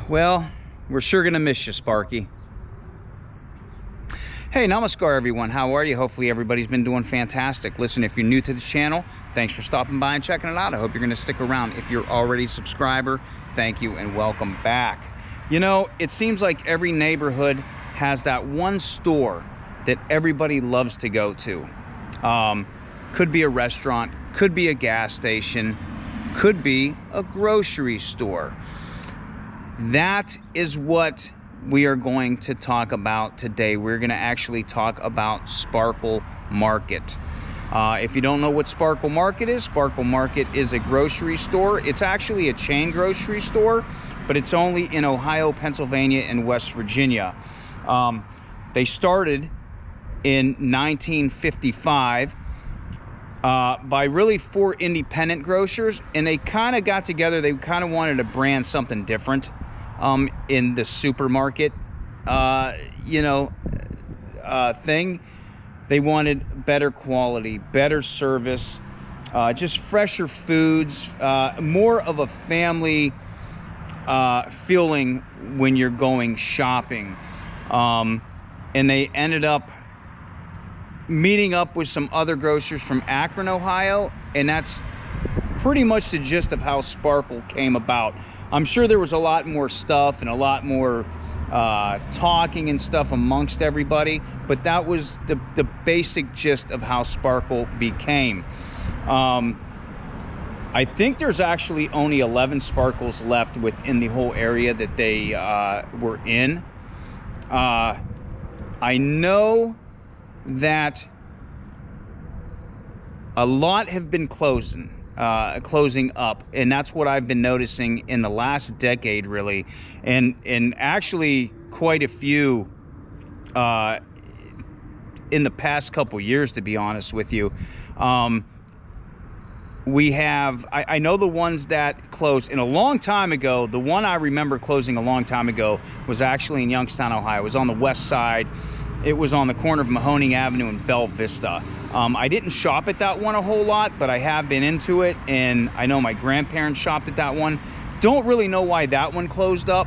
Well, we're sure gonna miss you, Sparky. Hey, namaskar everyone. How are you? Hopefully everybody's been doing fantastic. Listen, if you're new to the channel, thanks for stopping by and checking it out. I hope you're gonna stick around. If you're already a subscriber, thank you and welcome back. You know, it seems like every neighborhood has that one store that everybody loves to go to. Could be a restaurant, could be a gas station, could be a grocery store. That is what we are going to talk about today. We're going to actually talk about Sparkle Market. If you don't know what Sparkle Market is a grocery store. It's actually a chain grocery store, but it's only in Ohio, Pennsylvania, and West Virginia. They started in 1955 by really 4 independent grocers, and they kind of got together. They kind of wanted to brand something different in the supermarket thing. They wanted better quality, better service, just fresher foods, more of a family feeling when you're going shopping. And they ended up meeting up with some other grocers from Akron, Ohio, and that's pretty much the gist of how Sparkle came about. I'm sure there was a lot more stuff and a lot more talking and stuff amongst everybody, but that was the basic gist of how Sparkle became. I think there's actually only 11 Sparkles left within the whole area that they were in. I know that a lot have been closing up, and that's what I've been noticing in the last decade, really, and actually quite a few in the past couple years, to be honest with you. We have, I know the ones that closed in a long time ago. The one I remember closing a long time ago was actually in Youngstown, Ohio. It was on the west side. It was on the corner of Mahoning Avenue and Bell Vista. I didn't shop at that one a whole lot, but I have been into it, and I know my grandparents shopped at that one. Don't really know why that one closed up,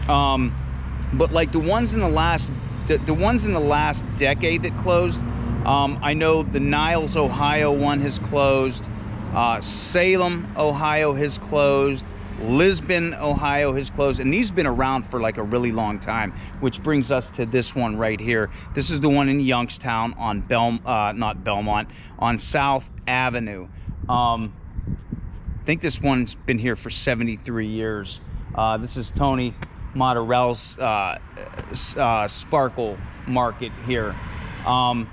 but like the ones in the last decade that closed, I know the Niles, Ohio one has closed. Salem, Ohio has closed. Lisbon, Ohio has closed, and these have been around for like a really long time, which brings us to this one right here. This is the one in Youngstown on not Belmont, on South Avenue. I think this one's been here for 73 years. This is Tony Motorell's Sparkle Market here. I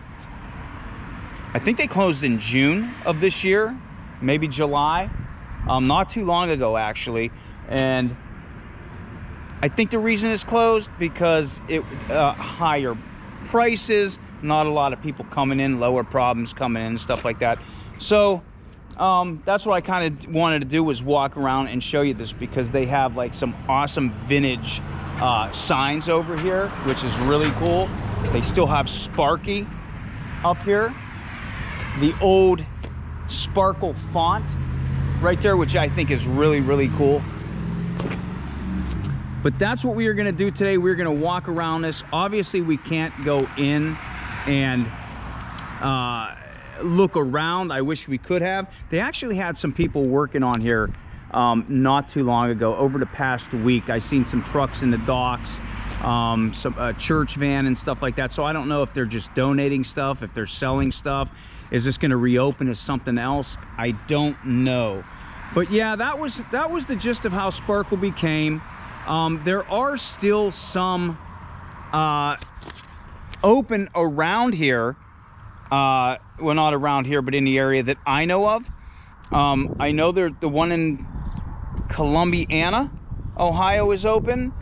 think they closed in June of this year, maybe July. Not too long ago, actually, and I think the reason it's closed because it higher prices, not a lot of people coming in, lower problems coming in, stuff like that. So that's what I kind of wanted to do, was walk around and show you this, because they have like some awesome vintage signs over here, which is really cool. They still have Sparky up here, the old Sparkle font right there, which I think is really, really cool. But that's what we are going to do today. We're going to walk around this. Obviously, we can't go in and look around. I wish we could have. They actually had some people working on here not too long ago. Over the past week, I seen some trucks in the docks, some church van and stuff like that. So I don't know if they're just donating stuff, if they're selling stuff. Is this going to reopen as something else? I don't know. But yeah, that was the gist of how Sparkle became. There are still some open around here. Well, not around here, but in the area that I know of. I know the one in Columbiana, Ohio is open.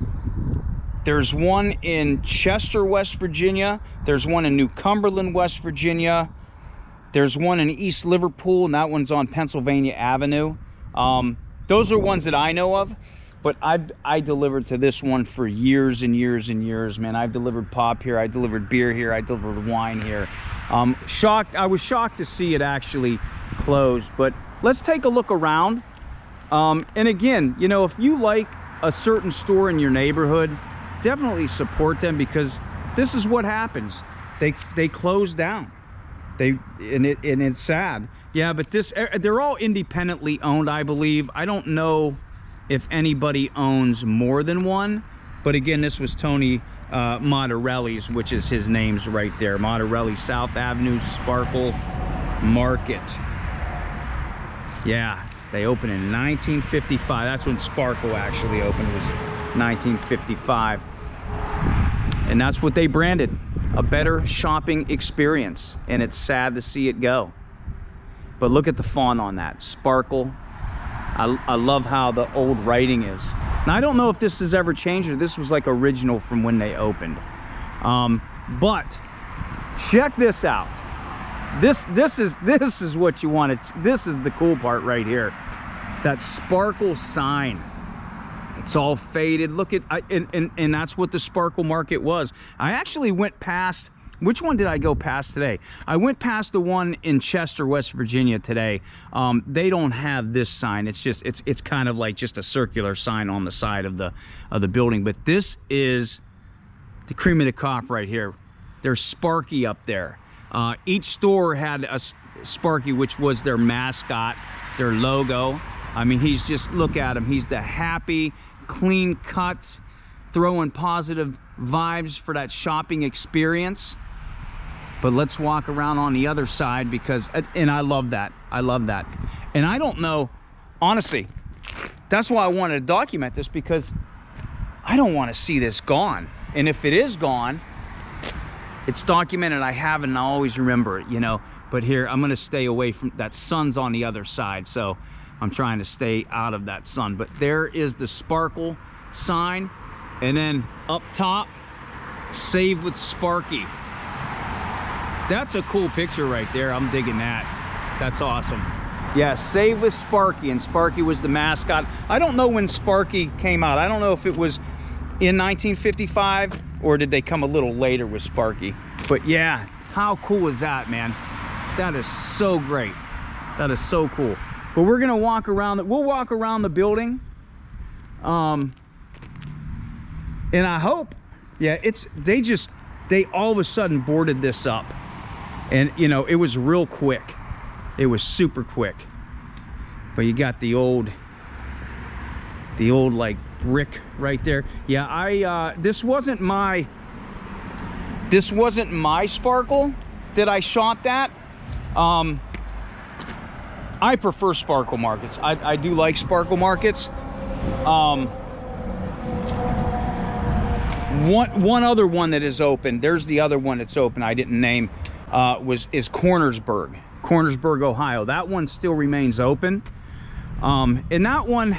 There's one in Chester, West Virginia. There's one in New Cumberland, West Virginia. There's one in East Liverpool, and that one's on Pennsylvania Avenue. Those are ones that I know of, but I delivered to this one for years and years and years, man. I've delivered pop here, I delivered beer here, I delivered wine here. I was shocked to see it actually closed, but let's take a look around. And again, you know, if you like a certain store in your neighborhood, definitely support them, because this is what happens. They close down. And it's sad. Yeah, but they're all independently owned, I believe. I don't know if anybody owns more than one, but again, this was Tony Montarelli's, which is his name's right there. Montarelli, South Avenue, Sparkle Market. Yeah, they opened in 1955. That's when Sparkle actually opened, was 1955. And that's what they branded, a better shopping experience. And it's sad to see it go. But look at the font on that, Sparkle. I love how the old writing is. Now, I don't know if this has ever changed, or this was like original from when they opened. But check this out. This is what you want to. This is the cool part right here. That Sparkle sign. It's all faded. Look at, and that's what the Sparkle Market was. I actually went past. Which one did I go past today? I went past the one in Chester, West Virginia today. They don't have this sign. It's just, it's kind of like just a circular sign on the side of the building. But this is the cream of the crop right here. There's Sparky up there. Each store had a Sparky, which was their mascot, their logo. I mean, he's just, look at him. He's the happy, clean cut, throwing positive vibes for that shopping experience. But let's walk around on the other side, because, and I love that. I love that. And I don't know, honestly, that's why I wanted to document this, because I don't want to see this gone. And if it is gone, it's documented. I have it and I always remember it, you know. But here, I'm going to stay away from that. Sun's on the other side, so I'm trying to stay out of that sun. But there is the Sparkle sign. And then up top, Save with Sparky. That's a cool picture right there. I'm digging that. That's awesome. Yeah, Save with Sparky, and Sparky was the mascot. I don't know when Sparky came out. I don't know if it was in 1955 or did they come a little later with Sparky. But yeah, how cool is that, man? That is so great. That is so cool. But we're gonna walk around. We'll walk around the building. And I hope, yeah, they all of a sudden boarded this up. And, you know, it was real quick. It was super quick. But you got the old like brick right there. Yeah, this wasn't my Sparkle that I shot that. I prefer Sparkle Markets. I do like Sparkle Markets. One other one that is open, there's the other one that's open I didn't name, is Cornersburg, Ohio. That one still remains open. And that one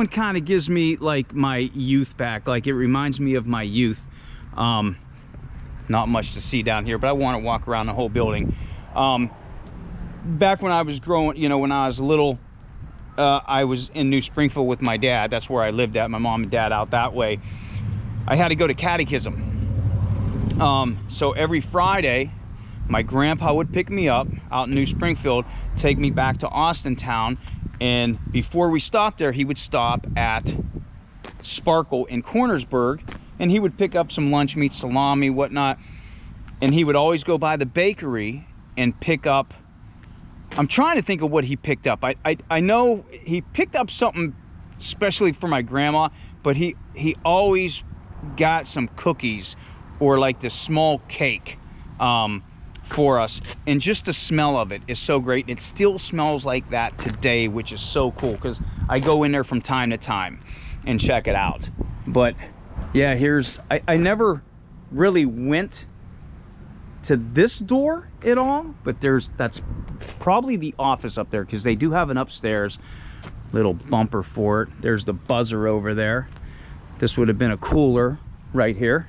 kind of gives me like my youth back. Like, it reminds me of my youth. Not much to see down here, but I want to walk around the whole building. Back when I was growing, you know, when I was little, I was in New Springfield with my dad. That's where I lived at, my mom and dad out that way. I had to go to catechism. So every Friday, my grandpa would pick me up out in New Springfield, take me back to Austintown, and before we stopped there, he would stop at Sparkle in Cornersburg, and he would pick up some lunch meat, salami, whatnot, and he would always go by the bakery and pick up, I'm trying to think of what he picked up. I know he picked up something especially for my grandma, but he always got some cookies or like this small cake for us. And just the smell of it is so great. It still smells like that today, which is so cool, because I go in there from time to time and check it out. But yeah, I never really went to this door at all, but that's probably the office up there, because they do have an upstairs little bumper for it. There's the buzzer over there. This would have been a cooler right here.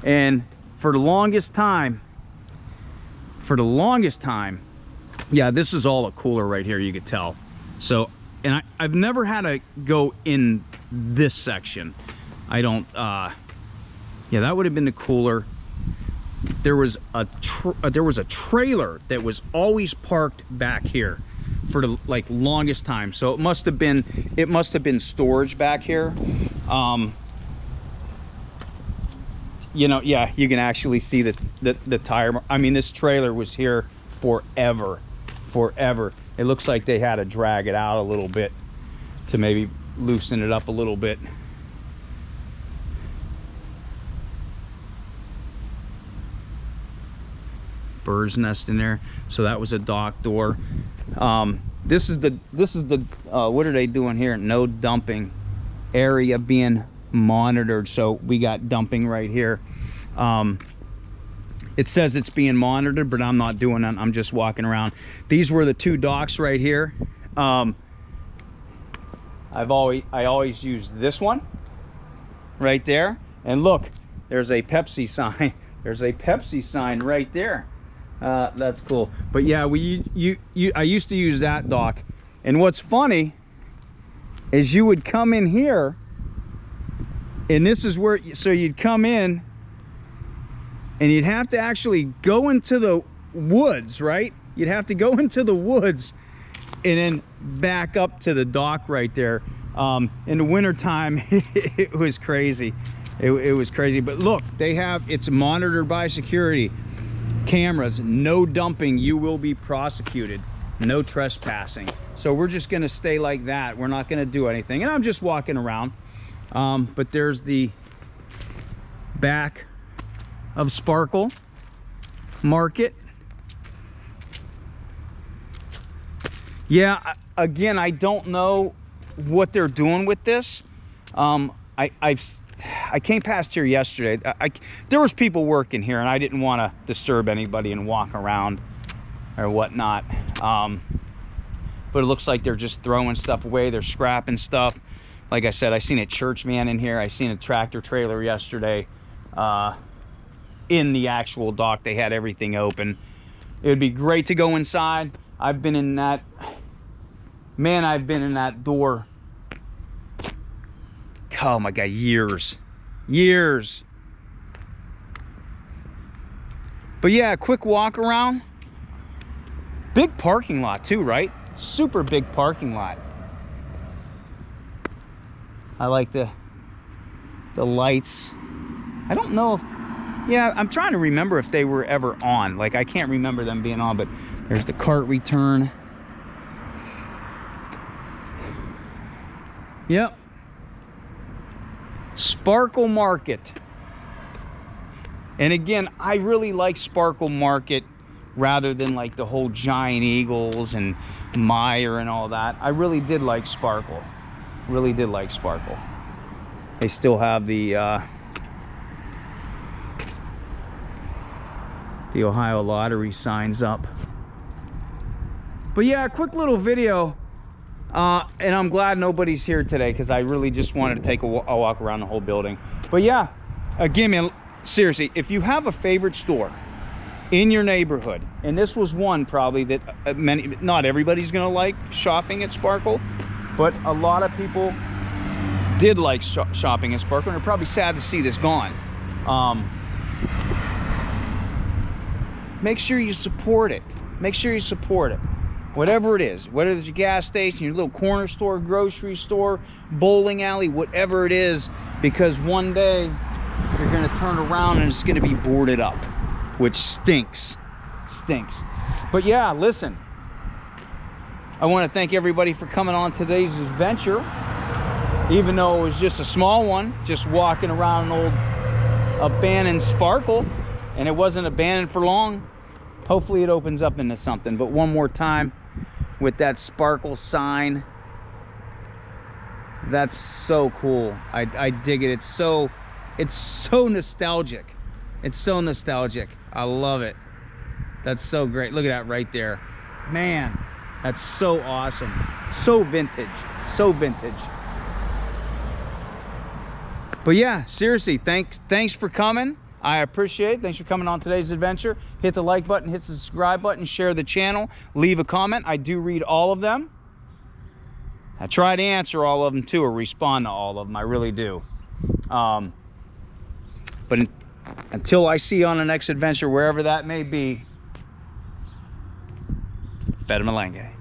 And for the longest time, yeah, this is all a cooler right here, you could tell. So, and I've never had to go in this section. I don't, yeah, that would have been the cooler. There was a trailer that was always parked back here for the like longest time. So it must have been storage back here. You know, yeah, you can actually see the tire. I mean, this trailer was here forever. It looks like they had to drag it out a little bit to maybe loosen it up a little bit. Bird's nest in there. So that was a dock door. This is the what are they doing here? No dumping area being monitored. So we got dumping right here. It says it's being monitored, but I'm not doing that. I'm just walking around. These were the two docks right here. I always use this one right there. And look, there's a Pepsi sign. There's a Pepsi sign right there. That's cool. But yeah, I used to use that dock. And what's funny is you would come in here, and this is where, so you'd come in and you'd have to actually go into the woods, right? You'd have to go into the woods and then back up to the dock right there. In the wintertime, it was crazy. It was crazy. But look, it's monitored by security cameras. No dumping, you will be prosecuted. No trespassing. So we're just gonna stay like that. We're not gonna do anything. And I'm just walking around. But there's the back of Sparkle Market. Yeah, again, I don't know what they're doing with this. I came past here yesterday. There was people working here, and I didn't want to disturb anybody and walk around or whatnot. But it looks like they're just throwing stuff away. They're scrapping stuff. Like I said, I seen a church van in here. I seen a tractor trailer yesterday. In the actual dock, they had everything open. It would be great to go inside. I've been in that, man, I've been in that door, oh my God, years. But yeah, a quick walk around. Big parking lot too, right? Super big parking lot. I like the lights. I don't know if, yeah, I'm trying to remember if they were ever on. Like, I can't remember them being on, but there's the cart return. Yep. Sparkle Market. And again, I really like Sparkle Market rather than like the whole Giant Eagles and Meyer and all that. I really did like Sparkle. Really did like Sparkle. They still have the Ohio Lottery signs up. But yeah, a quick little video. And I'm glad nobody's here today, because I really just wanted to take a walk around the whole building. But yeah, again, man, seriously, if you have a favorite store in your neighborhood, and this was one probably that not everybody's gonna like shopping at Sparkle, but a lot of people did like shopping at Sparkle, and they're probably sad to see this gone. Make sure you support it. Make sure you support it. Whatever it is, whether it's your gas station, your little corner store, grocery store, bowling alley, whatever it is, because one day you're gonna turn around and it's gonna be boarded up, which stinks. But yeah, listen, I want to thank everybody for coming on today's adventure, even though it was just a small one, just walking around an old abandoned Sparkle, and it wasn't abandoned for long. Hopefully it opens up into something. But one more time with that Sparkle sign, that's so cool. I dig it. It's so nostalgic. It's so nostalgic. I love it. That's so great. Look at that right there, man. That's so awesome. So vintage. But yeah, seriously, thanks for coming. I appreciate it. Thanks for coming on today's adventure. Hit the like button, hit the subscribe button, share the channel, leave a comment. I do read all of them. I try to answer all of them too, or respond to all of them. I really do. But until I see you on the next adventure, wherever that may be, Fed Malenge.